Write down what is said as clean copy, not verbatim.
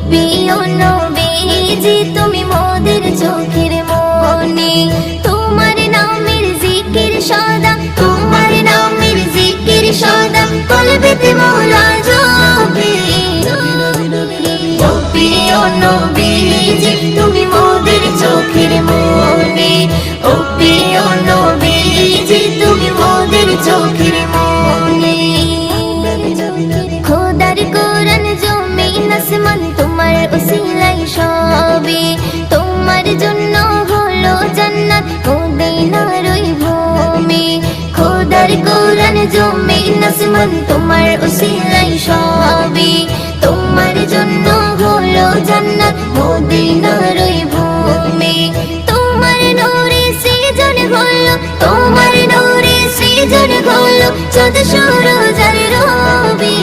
প্রিয় নবীজি তুমি মোদের চোখের মনি, তোমার নামের জিকির সদা, তোমার নামের জিকির সদা কলবেতে মোরা জপি। ও প্রিয় নবীজি তুমি মোদের চোখের মনি, ও প্রিয় নবীজি তুমি মোদের চোখের মনি। খোদার কোরআন জমিন আসমান তোমার উসিলাই সবে, তোমার জন্য হলো জান্নাত মদিনার ওই ভূমি। খোদার কোরআন জমিন আসমান তোমার উসিলাই সবে, তোমার জন্য হলো জান্নাত মদিনার ওই ভূমি। তোমার নূরে সৃজন হলো, তোমার নূরে সৃজন হলো চাঁদ সূরজ আর রবি।